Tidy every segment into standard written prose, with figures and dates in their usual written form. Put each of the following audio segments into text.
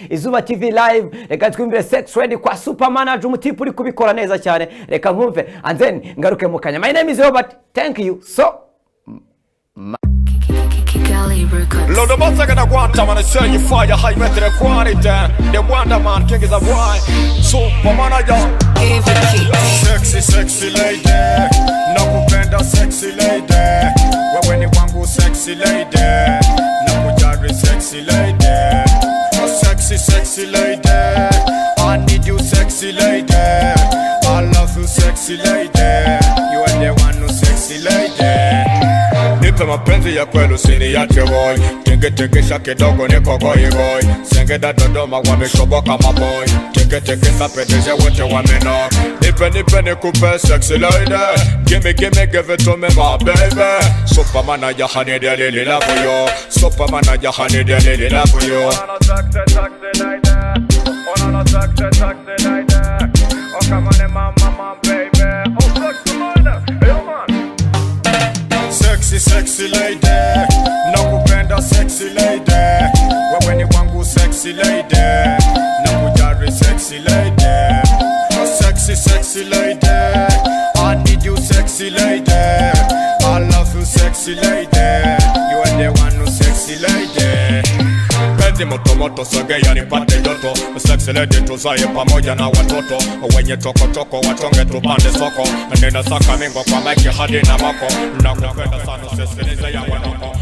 Izuba TV live reka twimbire sex ready kwa super manager umutipu uri kubikora neza cyane reka nkumve and then ngaruke mu kanya. My name is Robert, thank you so Lord of Monza gonna guanta man show you fire high meter quality. The Wonder Man king is a boy. Super manager. Sexy lady. Nakupenda sexy lady. Wewe ni wangu sexy lady. Nakujali sexy lady. Sexy lady. I need you sexy lady. I love you sexy lady. You are the one who sexy lady. Nipe mapenzi ya kweli usiniache boy. Tenge kidogo niko boy boy. Sengeda Dodoma wameshoboka maboy. Tenge sapedeshe wote wamenok. Nipe nikupe sexy lady. Give it to me my baby. Super manager honey daily love you. Super manager honey daily love you. Sexy lady. Sexy lady. Oh come on mama baby. Oh sexy lady. Hey man. Sexy lady, nakupenda sexy lady. Wewe ni wangu sexy lady. Nakujali sexy lady. Sexy lady. I need you sexy lady. I love you sexy lady. You are the one who sexy lady. Penzi moto sogea nipate joto. Sexy lady tuzae pamoja na watoto. Wenye toko watonge tupande soko. Nenda saka mingo kwa maiki hadi na mako. Nakupenda sana sexy ya wanoko.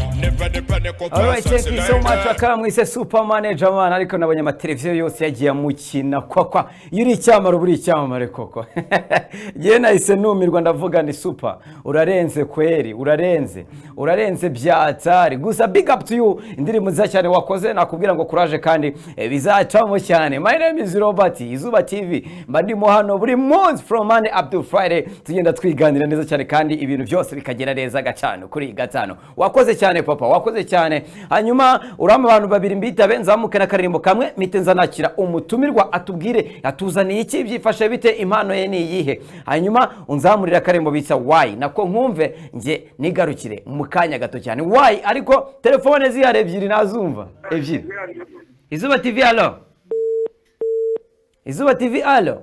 Alright, thank you so much. Akamwise super manager man ariko nabonye amateleviziyo yose yagiye mukina kwa yuri icyamaro buri icyamaro koko. Je nahise numirwa ndavuga ni super. Urarenze kweri, urarenze byatari. Gusa big up to you. Indirimbo nziza cyane wakoze nakubwira ngo courage kandi bizacamo cyane. My name is Robert, Izuba TV. Mbandimo hano buri month from Monday up to Friday. Tugenda twiganira neza cyane kandi ibintu byose bikagera neza gacano kuri gatano. Wakoze cyane papa, wakoze cyane. Hanyuma urama abantu babiri mbitabe nzamuke na karimbo kamwe mitenza nakira umutumirwa atubwire yatuzaniye iki byifashe bite impano ye ni yihe. Hanyuma unzamurira karimbo bitsa why nako nkumve nje nigarukire mu kanya gato cyane. Why ariko telefone zihare ebyiri nazumva ebyiri. Izuba TV allo. Izuba TV allo.